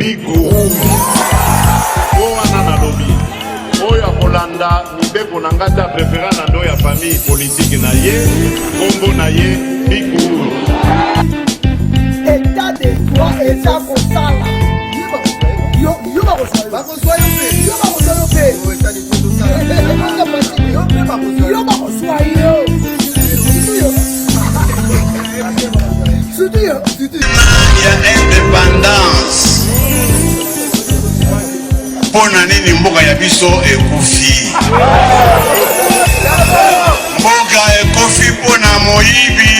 biguru owana na lobi oyo akolanda mibeko na ngata préféré na ndo ya famille politique na ye kombo na ye biguru état de droit eza kosala yo bakoswa yo pe yo bakoswa yo ya indépendance mpona nini mboka ya biso ekufi mboka ekufi mpona moyibi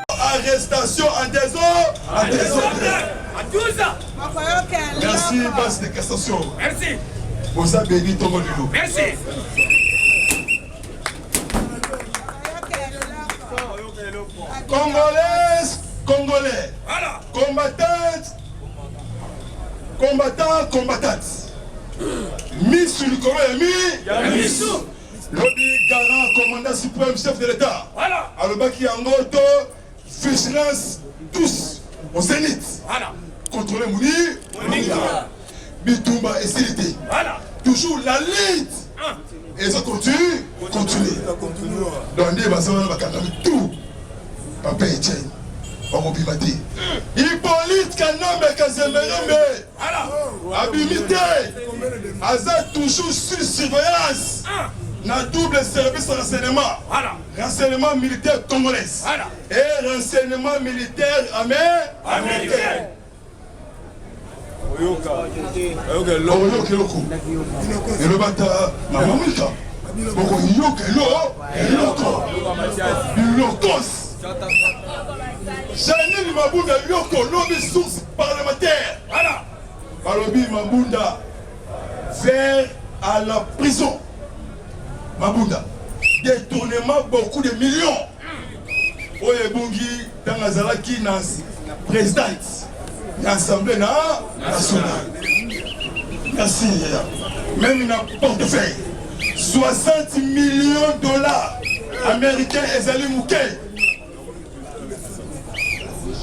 arrestation en désordre à 12 ans. Merci, base de cassation. Merci. Vous avez béni ton Lilo. Merci. Congolaises, Congolais. Voilà. Combattantes, combattants, combattantes. Mis sur le corps et mis. Lobby garant, commandant suprême, chef de l'État. Voilà. Alobaki Angoto, vigilance, tous au zénith. Voilà. Contrôler Mouni, Bitumba et Silité. Voilà. Toujours la lutte. Et ça continue. Donc, on va tout. Papa Etienne. Bimati. Hippolyte Kanombe Kazembe. Abimité. Aza toujours sur surveillance. Na double service renseignement. Renseignement militaire congolais. Et renseignement militaire américain. Janine Mabunda Yoko, lobby source parlementaire. Balobi Mabunda vers à la prison. Mabunda, détournement beaucoup de millions. Oye Bungi, dans la Zalaki, présidente. L'Assemblée nationale. Merci. Même une portefeuille. 60 millions de dollars américains et Zali Mouké.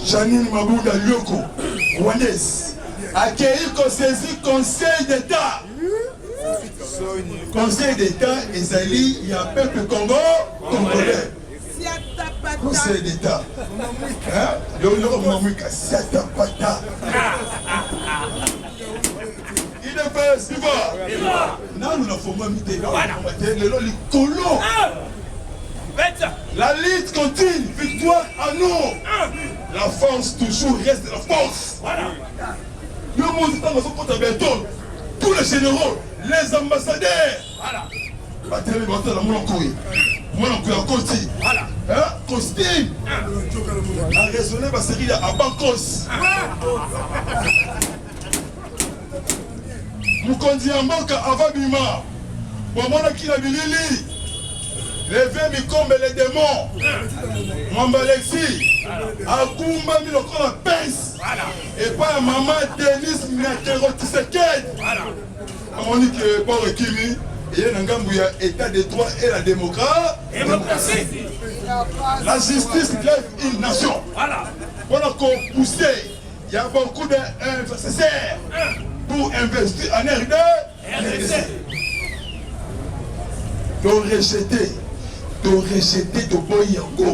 Janine Mabunda Lyoko, Rwandaise, accueilli Conseil d'État. Conseil d'État et Zali, il y a peuple congolais. Conseil d'État. La lutte continue, victoire à nous. La force toujours reste la force. Tous les généraux, les ambassadeurs. Costume. A raisonné ma série à Bankos. Mukondi Amboka Avabima. Wamona Kinabilili. Les vins Mikombe les démons. Mambalexi. Akumba Miloko la pince. Et pas maman Denis Minakero Tshisekedi. Amonique Paul Kimi. Il y a un état de droit et la démocratie. La justice lève une nation. Voilà qu'on pousse. Il y a beaucoup d'investisseurs pour investir en RD. De rejeter de Boyango.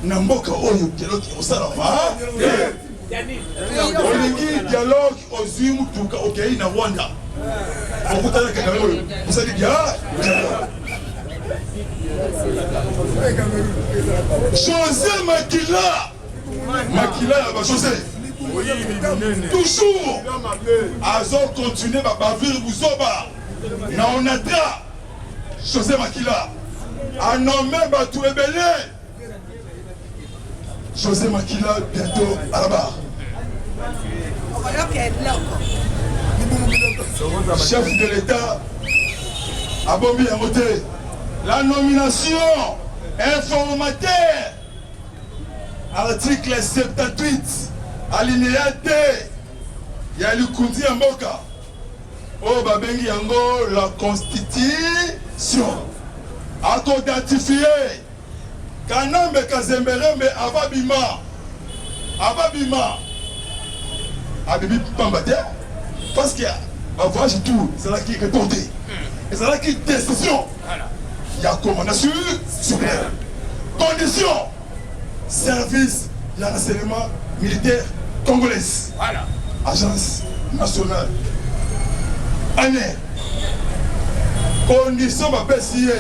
Namboka Oyo dialogue au Salama. On dialogue aux Zimu Tuka Okei na Rwanda. Vous allez bien. José Makila. Makila, José. Toujours. Azor continuer à bavir Bouzoba. Na onatra. José Makila. A nommé Batou Ebele. José Makila, bientôt à la barre. Chef de l'État, Abomi Amoté, la nomination informateur, article 78, alinéa D, Yali Kundi Mboka, Oh babengi yango la constitution. Auto-identifié. Kanambe Kazemberembe Ababima. Ababima. Abibi Pambate. Parce qu'il y a un voyage et tout. C'est là qui est reporté. Et c'est là qui est décision. Il y a commandation suprême. Condition. Service de l'enseignement militaire congolais. Voilà. Agence nationale. Année. Condition ma PCA.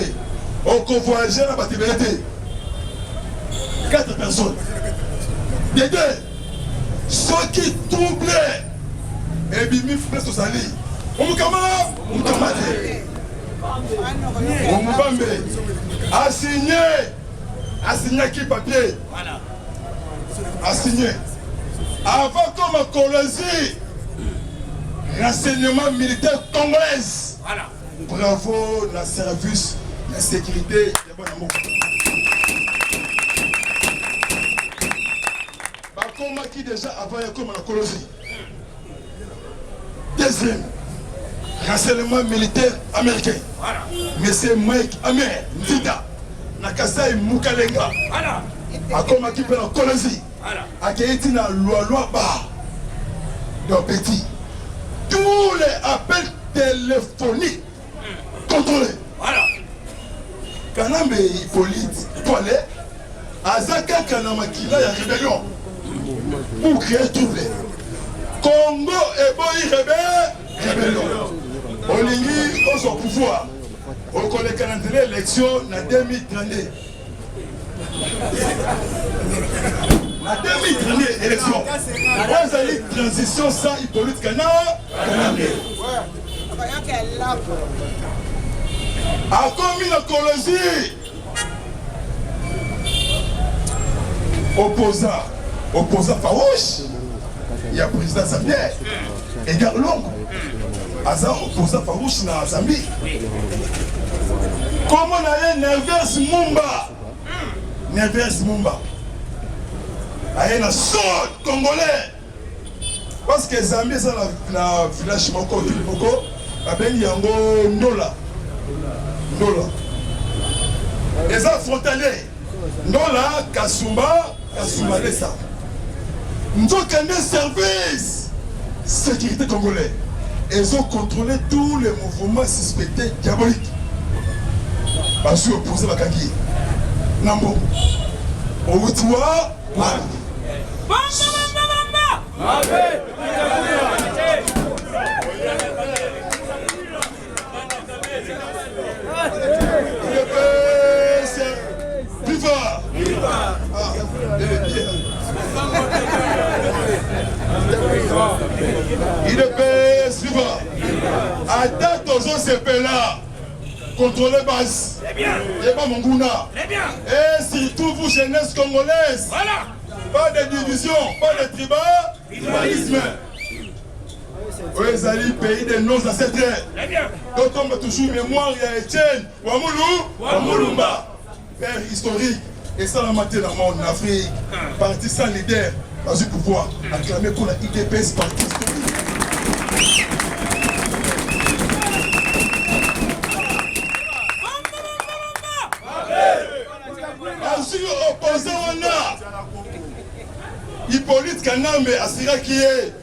Au convoyageur à Batibété. 4 personnes. Des deux. Ceux qui troublaient. Et bimi plus au sali. Omukamara. Omukamate. Omubambe. A signé. A signé qui papier. Voilà. A signé. Avant comme Colosie. Renseignement militaire congolaise. Voilà. Bravo, la service, la sécurité. Bakoma qui déjà avant comme la Colosie. Deuxième, renseignement militaire américain. Voilà. Monsieur Mike Amer, Ndida, Nakasai Mukalenga. Voilà. Bakoma qui peut la Colosie. Voilà. Akeiti na loi ba. Donc petit. Tous les appels téléphoniques contrôlés. Voilà. Kanambe Hippolyte Poilé, Azaka Kanamakila ya rébellion. Pour créer trouble. Congo et Boy rébellion. Olingi au son pouvoir. Au collègue calendrier élection en 2032. La 2032 élection. On a eu transition sans Hippolyte Kanambe. A commis la Colosie. Opposant farouche. Il y a président Zambie. Edgar Lungu. Aza opposant farouche na Zambie. Comment on a eu Nervers Mumba. Nervers Mumba. Il y a un sol congolais. Parce que Zambie, c'est la village Moko, il y a un Nola. Les affrontaliers. Nola, Kasumba, Lesa. Nous avons un service sécurité congolais. Ils ont contrôlé tous les mouvements suspectés diaboliques. Parce qu'ils opposent à Bakangi. Nambo. Ouitoua. Il est payé suivant. À date aux OCP là, contrôlez base. Il n'y a pas mon gouna. Et surtout vous, jeunesse congolaise. Voilà. Pas de division, pas de tribalisme. Vous allez pays des nos ancêtres. Quand on a toujours mémoire, il y a Etienne, Wamulumba, père historique. Et ça la maté dans le monde en Afrique. Parti sans leader, pas du pouvoir. Acclamé pour la IDPS, parti historique. Ensuite, opposant on a Hippolyte Kanambe Asira qui est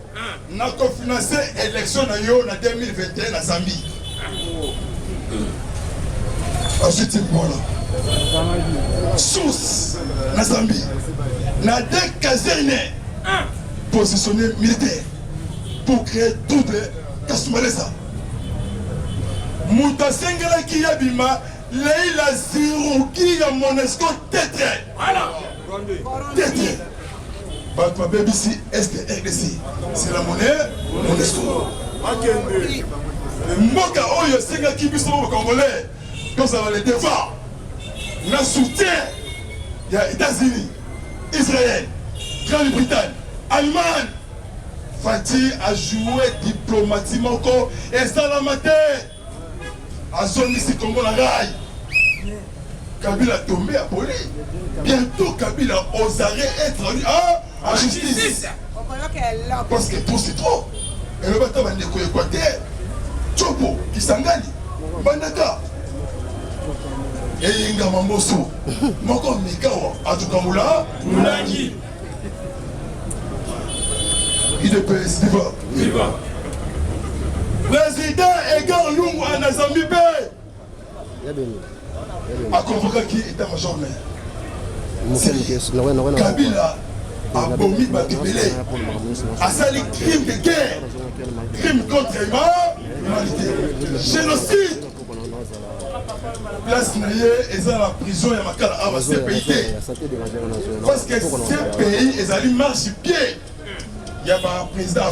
n'a cofinancé l'élection en 2021 à Zambie. Ensuite, voilà. Source na Zambie. N'a des casernes positionnés militaires pour créer double Kasumalesa. Moutasengela qui yabima, Leila Zirouki ya Monesco tétré. Voilà. Tétré. Batma BBC SDRDC. C'est la monnaie Monesco. Mboka Oyo Senga Kibiso au Congolais. Donc ça va les défendre. Le soutien, il y a États-Unis, Israël, Grande-Bretagne, Allemagne. Fatih a joué diplomatiquement et ça la matin. À zone ici, Congo la raille. Kabila a tombé à Poli. Bientôt, Kabila oserait être en justice. Parce que tout c'est trop. Et le bâtiment va découvrir Équateur. Kisangani, Bandaka. Et Inga Mamboso, Moko Mikawa, Atukamula, Mulangi. IDPS, viva. Président Edgar Lungu Anazambibe a convoqué qui état-major maire. Kabila a bomi Batibélé, a sali crime de guerre, crime contre l'humanité, génocide. Place Naye est dans la prison et Makala a CPIT. Parce que ce pays est allé marcher pied. Il y a un président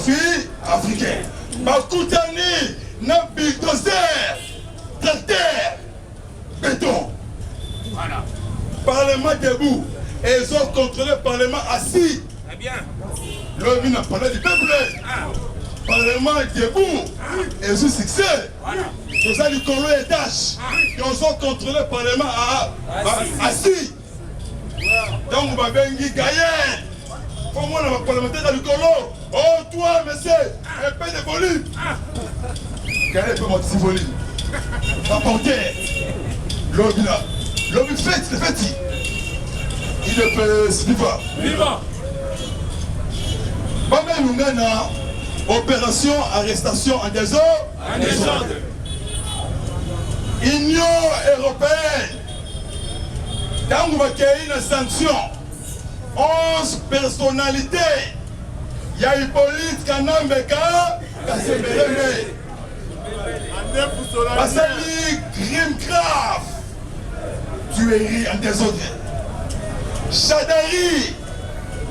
africain. Bakoutani, na bulldozer, tracteur, béton. Voilà. Parlement debout. Et ils ont contrôlé le Parlement assis. Très bien. L'homme n'a pas du peuple. Parlement debout. Et ils ont succès. Voilà. Ils ont dit qu'on le tâche. Ils ont contrôlé le Parlement assis. Donc, on va venir gagner. Pour moi, on va parlementaire dans le colo. Oh, toi, monsieur, un peu de volume. Quel est mon petit volume? Rapporteur. Lobby là. Lobby fête, c'est fête. Il peut se vivre. Viva. Bamé Lungana, opération arrestation en désordre. Union européenne. Dans le une sanction. 11 personnalités. Il y a Hippolyte Kanambeka, Kassembele. Basali, crime grave. Tuerie en désordre. Chadari,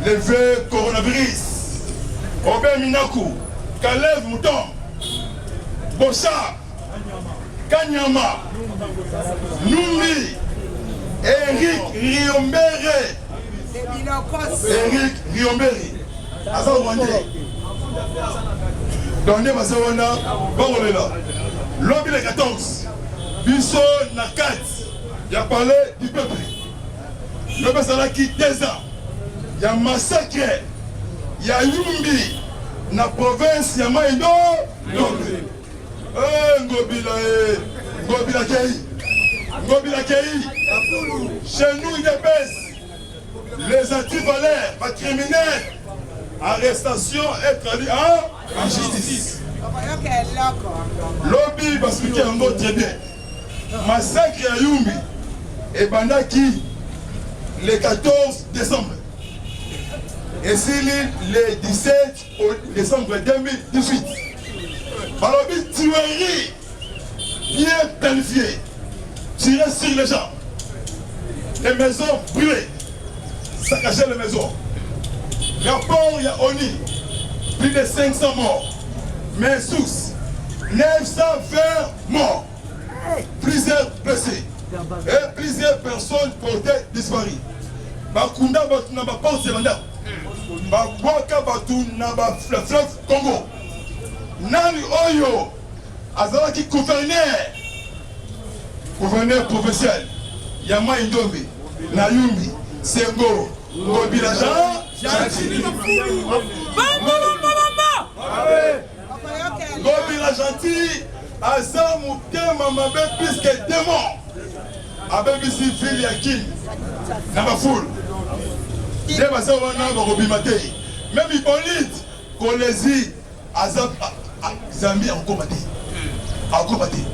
levé coronavirus. Robert Minakou, Kalev Mouton, Bossa, Kanyama, Noumi, Eric Riombere. Eric Riombere. Asa Wande. Donné Masawana, Bangolela. Lobby les 14. Bisso Nakat. Il a parlé du peuple. Le Bassala qui 2 ans. Il y a massacre. Il y a Yumbi. Dans la province, il y a Maïdo. Ngobila Kei. Chez nous, il baisse. Les antivaleurs, les criminels. Arrestation et traduit en justice. Lobby va expliquer un mot très bien. Massacre à Yumbi et Bandaki le 14 décembre. Et c'est le 17 décembre 2018. Balobi tuerie bien planifiée. Tirer sur les gens. Les maisons brûlées. Saccager les maisons. Rapport, il y a ONI, plus de 500 morts. Mais sous 920 morts. Plusieurs blessés. Et plusieurs personnes portées disparues. Bakunda batu na ba porte secondaire. Bakwaka batu na ba fleuve Congo. Nani Oyo, Azalaki gouverneur provincial. Yama Indombe, Nayumbi, Sengo. Ngobila gentil, Asa Moutema Mabe plus que démon. Avec ici, Phil Yakin, Naba Foul. Dema Sawana Borobimate. Même Hippolyte, Kolési, Azab, Zambie en combatté.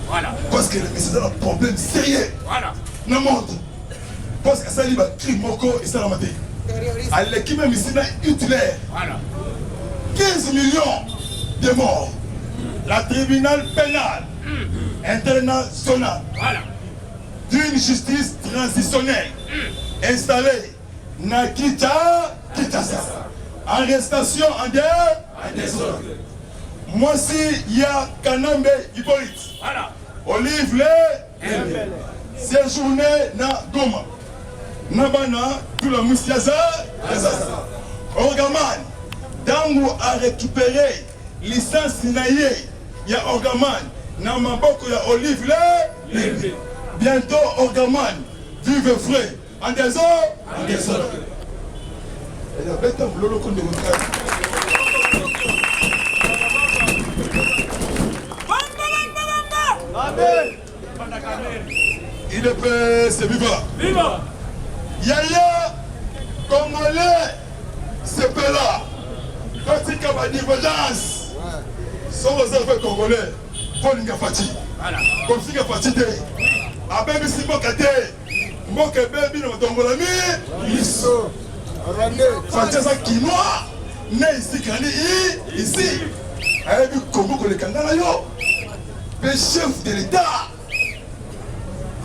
Voilà. Parce que c'est un problème sérieux. Voilà. Dans le monde. Parce que ça libre crime moko et ça la maté. À l'équipe même ici utilaire. Voilà. 15 millions de morts. La tribunal pénal international. Voilà. D'une justice transitionnelle installée na Kinshasa. Arrestation en désordre. Moi si il y a Kanambe Hippolyte. Voilà. Olive le séjourné na Goma. Nabana, tout le Moussiaza, Orgaman, Dango a récupéré licence Naye, il y a Orgaman, Namaboko, il y a Olive le, bientôt Orgaman, vive frais, en désordre, Il y a bête en bleu, le Il est prêt, c'est vivant. Yaya, Congolais, c'est pas là. Quand il y a une divergence, sans réserve Congolais, pour une fatigue. Comme si il y a fatigue. Après, si Mboka baby, nous avons la Fatigue, ça quinoa, né ici, ici. Avec le Congo, le Kangala, le chef de l'État,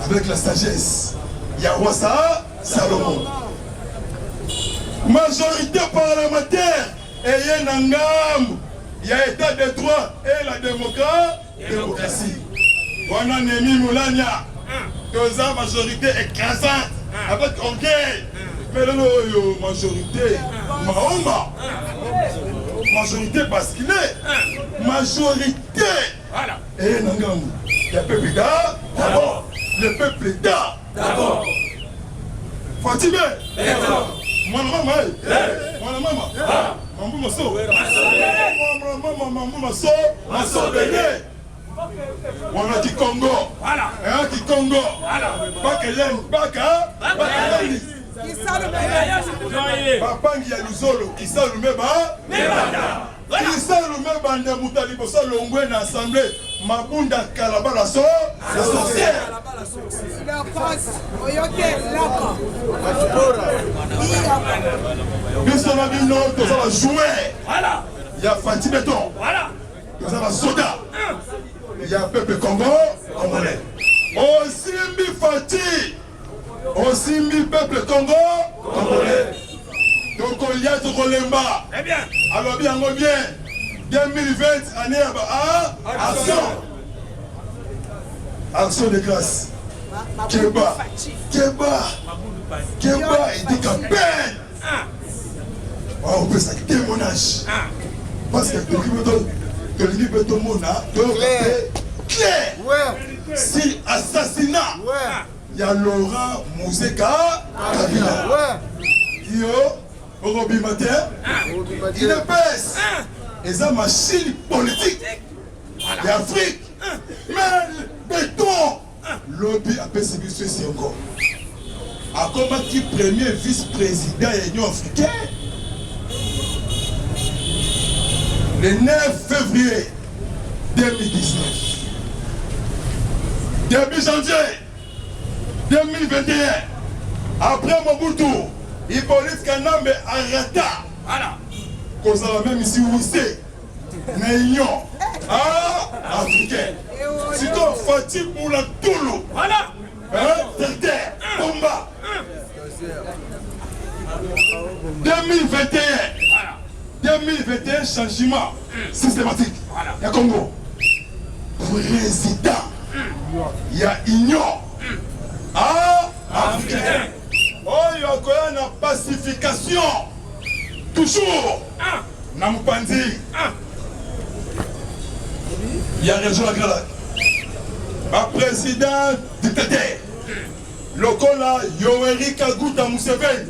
avec la sagesse, Yawasa Salomon. Majorité parlementaire, et Nangam, il y a état de droit et la démocratie. On a Némi Moulania, deux ans majorité écrasante, avec orgueil. Mais là, majorité, Mahoma. Majorité parce qu'il est majorité. Voilà. Et Nangam, le peuple d'abord. Le peuple d'abord. Fatime. Mon maman. Mon maman. Mamou Masso. Mamou Masso. Masso Bélé. On a dit Congo. Voilà. Un qui Congo. Voilà. Bakelen. Baka. Bakelen. Papa ngi ya luzolo kisa lumeba mebanda kisa lumeba nde mutali bosa longwe na assemblée mabunda kalabala so la sorcière la passe oyoke lako biso na bino toza ba jouer voilà ya Fati Beton voilà toza ba soda ya peuple congolais osimbi Fati aussi mi peuple congolais. Donc on y a tout Kolemba. Eh bien. Alors bien, 2020 année action. Action de grâce. Keba et dit qu'à peine. On peut ça témoignage. Parce que le béton mona clair. Si assassinat. Il y a Laurent Mouzeka Kabila. Yo, Orobi Matin, il est baisse. Et ça, machine politique d'Afrique. Mais le béton, lobby a persécuté ceci encore. A combattu premier vice-président de l'Union africaine le 9 février 2019. Début janvier 2021, après Mobutu, Hippolyte Kanambe arrêta. Voilà. Qu'on s'en même ici où c'est. L'Union africaine. C'est donc Fatih pour la Toulou. Voilà. Terre, combat. 2021. Voilà. 2021, changement systématique. Voilà. Il y a Congo. Président. Il y a Union. Africain. Oh, il y a une pacification. Toujours. Nampandi. Il y a région Agrala. Le président dictateur. Lokola Yoweri Kaguta Museveni.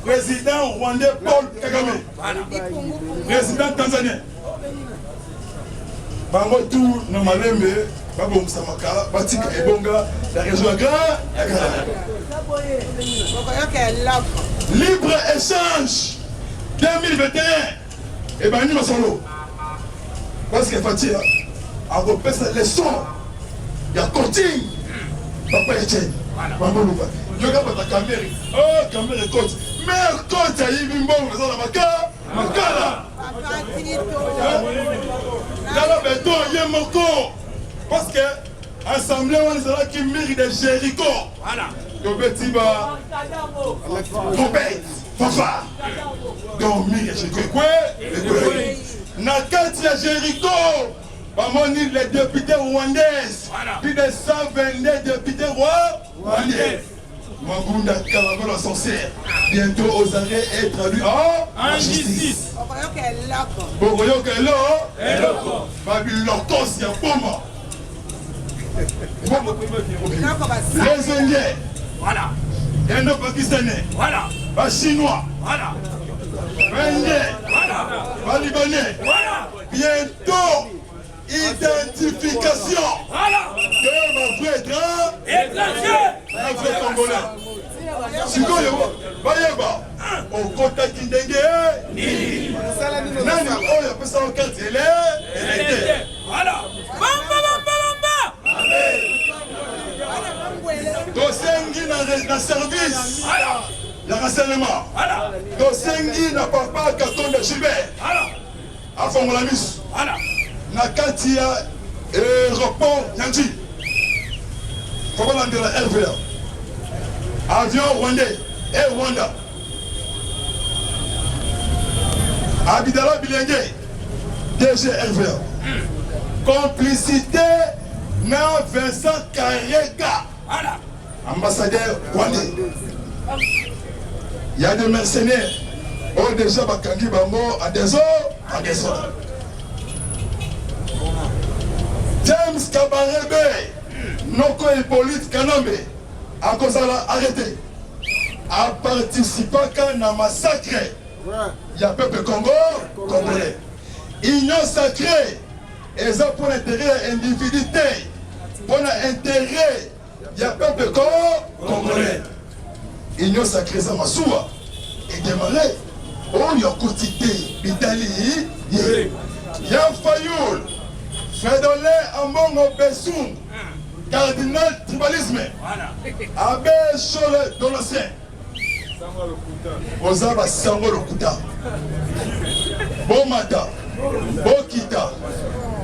Président rwandais Paul Kagame. Président tanzanien. Bango tout na malembe. Babou Samaka, Batika Ebonga, la région Agrala. Libre échange 2021. Et ben, nous sommes là. Parce que Fatih a repéré cette leçon. Il y a coaching. Papa Etienne. Il y a pas de caméra. Oh, caméra coach. Mais coach a eu une bonne raison dans ma cara. Dans le béton, il y a mon corps. Parce que l'Assemblée, on est là qui mérite de Jéricho. Voilà. Donc, petit bas. Trompette. Fanfare. Donc, mérite Jéricho. Quoi? Nakati à Jéricho. Pamoni les députés rwandais. Plus de 122 députés rwandais. Mangunda Kalabala sorcière. Bientôt aux arrêts et traduit en justice. Bogoyo Kelo. Babilokos Yapoma. Les Indiens, voilà. Indo-Pakistanais, voilà. Les Chinois, voilà. Les Indiens, voilà. Les Libanais, voilà. Bientôt, identification. Voilà. Que ma vraie Étranger. un vrai Congolais. Sikoyo, bayeba, okotaki ndenge nini? Nani oyo apesa carte électeur? Voilà. Bamba. Tosengi na service. Voilà. Ya renseignement. Voilà. Tosengi na papa Katonda Gilbert. Voilà. Afongola miso. Voilà. Na kati ya aéroport Nyanji. Fokolandela RVA. Avion rwandais, Air Rwanda. Abidala Bilenge, DG RVA. Complicité na Vincent Karega, Voilà. ambassadeur rwandais. Il y a des mercenaires. Oh déjà bakangi bango à des heures. James Kabarebe, Noko Hippolyte Kanambe, à cause de arrêté, a participé à un massacre. Il y a peuple congolais. Union sacrée, et ça pour l'intérêt individualité, pour l'intérêt, il y a peuple congolais. Union sacrée, ça m'a soua. Et démarré, oh, il y a quotidien, Bitali, il y a Fayoul, Fredolé, Amongo, Bessoum, cardinal tribalisme, Abbé Chole Dolosien, Ozaba Sango Lokuta, Bomata, Bokita,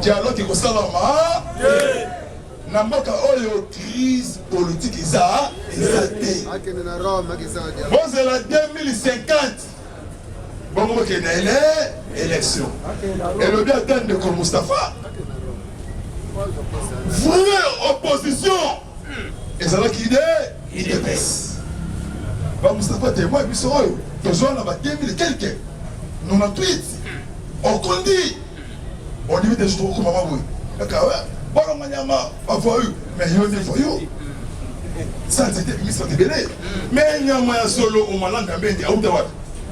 dialogue Kosalama, Namboka Oyo, crise politique, Isa, bon, c'est la 2050. Bon, on a élection. Et le bien atteint de Kol Mustafa. Vraie opposition. Et ça va qu'il il dépasse. Bah, Mustafa témoin, puis sur eux. Besoin d'avoir 2000 et quelques. 98. On conduit. On dit, je trouve comment vous. D'accord, ouais. Bon, on a pas vu. Mais il y a des foyaux. Ça, c'était une mission de belé. Mais il y a un solo au malin d'un bébé.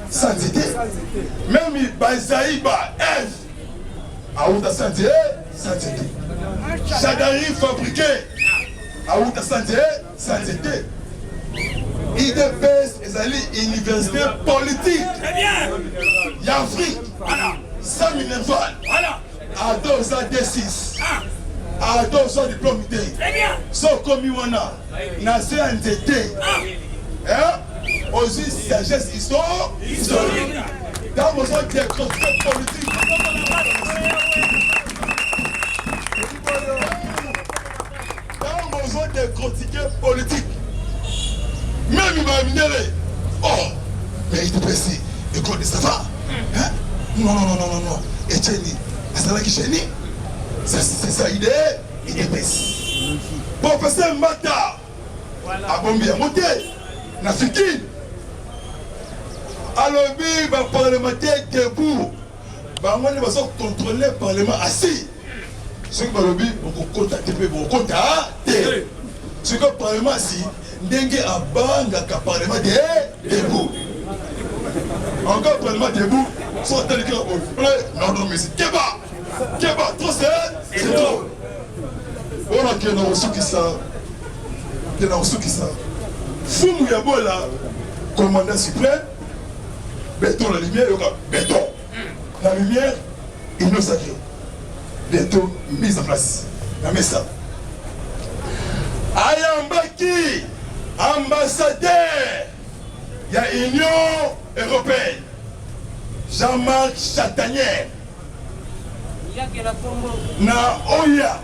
Ça, c'était. Même il Baïsaïba, F. À Outa Santé, ça c'était. Chagari fabriqué. À Outa Santé, ça c'était. IDPS, ils allaient université politique. Très bien. Yafrique. Voilà. Sam Minerval. Voilà. À 2 ans D6. À 2 ans diplôme D. Très bien. So comme Iwana. Nassé NTT. Hein? Aussi sagesse historique. Dans besoin de construire politique. Dans besoin de critiquer politique. Même il m'a minéré. Oh, mais il te précise. École de Safa. Hein? Non. Etienne, c'est là qui chéni. C'est ça, il est précis. Professeur Mata. A Bombi a monté. Nafikine. Alors, il va parlementaire debout. On va contrôler le parlement assis. Ce que on va contacter, on va contacter. Ce que le parlement assis, dengue à banga ka parlement debout. Encore le parlement debout, soit tel que non, mais c'est Keba, trop c'est trop. On a qu'il y a un sou qui ça. Fumu Yabola, commandant suprême, béton la lumière, béton. La lumière, il nous sacré. Béton, mise en place. La messa. Ayambaki, ambassadeur, il y a Union Européenne. Jean-Marc Chatanier. Na Oya,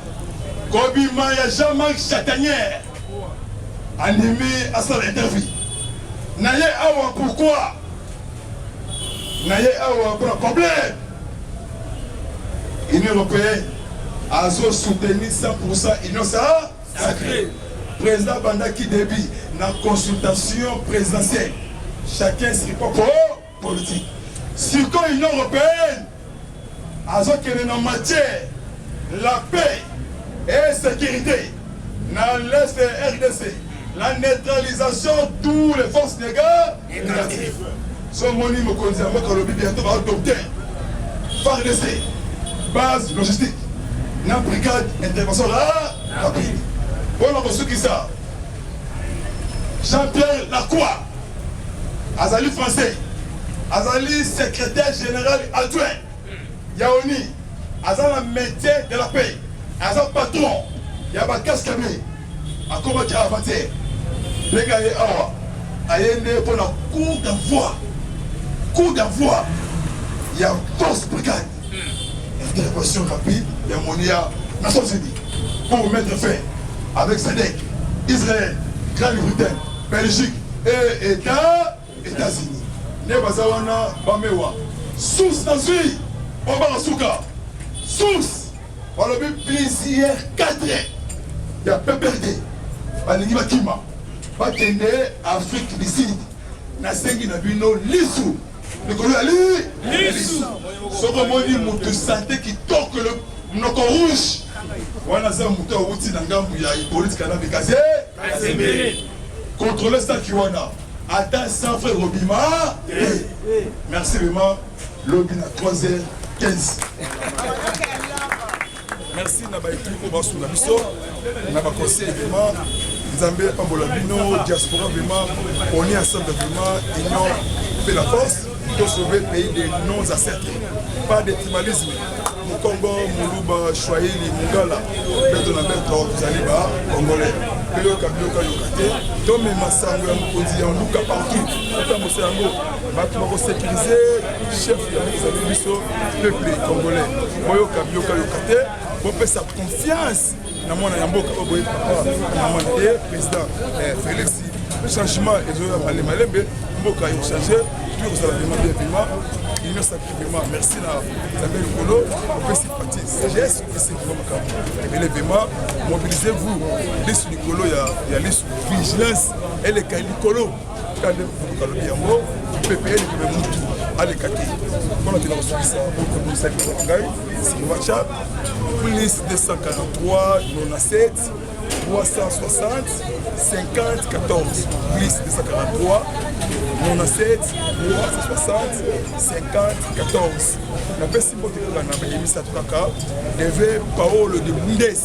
Kobima, il y a Jean-Marc Chatanier. Animé à son interview. Naye awa pourquoi? Naye awa pour un problème. L'Union européenne a soutenu 100% l'Union sacrée. Président Bandaki Déby, dans la consultation présidentielle, chacun se répond pour politique. Sur l'Union européenne, a en matière la paix et sécurité dans l'Est de RDC. La neutralisation de toutes les forces négatives. Ce moni me considère que le bientôt va adopter. FARDC, base logistique. na brigade intervention rapide. Bon, on a qui ça. Jean-Pierre Lacroix, Azali français, Azali secrétaire général adjoint, Yaoni, Azali métier de la paix, Azali patron, Yabakas Kamé, Akoma Kiravate, Legaye Awa, Ayende pour la cour d'envoi, il y a 12 brigades, intervention rapide, il y a Monia, Nations Unies, pour mettre fin avec Sadek, Israël, Grande-Bretagne, Belgique et États-Unis. Nebazawana Bamewa. Sous Nazui, Obarasuka. Sous, on a vu plaisir 4. Il y a PPRD. Balingi Bakima. Bakende Afrique du Sud. Nasengi Nabino Lissou. Le Colo Ali Lissou. Ce qu'on dit, mon santé qui toque le Noko rouge. Wana za muto wuti na ngambu ya politique na bikaze. Contrôler ça qui wana. Attends sans frère Robima. Merci vraiment. Lobina 3h15. Merci na ba équipe au basu na biso. Na ba conseil vraiment. Nzambe pambola bino diaspora vraiment. On est ensemble vraiment. Union fait la force. Pour sauver le pays des non-assertés. Pas de tribalisme. Congo, Moulouba, Chouaïli, Mungala, Betona Beto, Zaliba, Congolais. Yoka Yoka Yokate, Tom et Massango, Moukondi, on look partout. Comme Moussango, Batman sécurisé, chef de l'Amiso, peuple congolais. Yoka Yoka Yokate, pour faire sa confiance dans mon Yamboka, Oboye Papa, dans mon président Félix. Le changement est de Malembe, Mboka a changé, puis vous allez demander vraiment. L'Union sacrément, merci à Isabelle Colo, on fait sympathie, CGS, on fait sympathie. Mais l'événement, mobilisez-vous. L'issue du Colo, il y a l'issue de vigilance, et les cas du Colo. Quand vous avez un mot, du PPL, il peut tout. Allez, kaki. Quand on a reçu ça, on a fait c'est WhatsApp, plus 243, 97, 360, 50, 14, plus 243, 97, 360, 50, 14. La personne qui a mis ça devait Paolo de Bundes.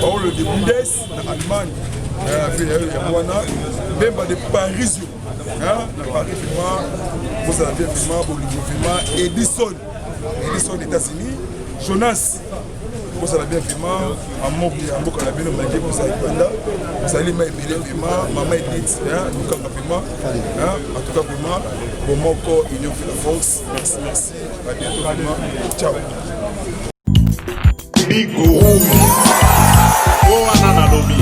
Paolo de Bundes, en Allemagne, même de Paris. Paris, vous avez vraiment Edison des États-Unis, Jonas. Vous avez bien vraiment un mot qui a beaucoup de bien manqué pour ça. Vous allez m'aider vraiment, maman est dit, nous comme vraiment, en tout cas vraiment, pour mon corps, union fait la force. Merci, à bientôt vraiment. Ciao. Bigou. Oh anana lobi.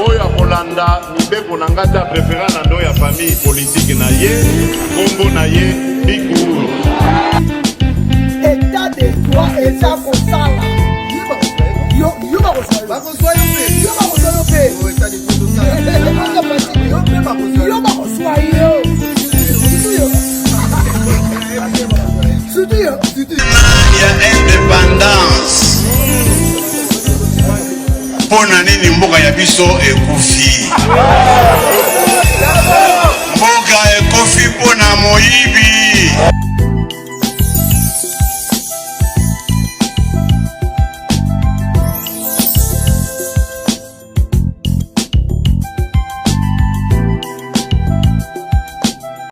Oh ya Polanda, mibeko nangata préférant nando ya famille politique na ye, Congo na ye, Bigou. État de droit et ça qu'on sala. Yo bakoswa yo pe ya indépendance mpona nini mboka ya biso ekufi mboka ekufi mpona moyibi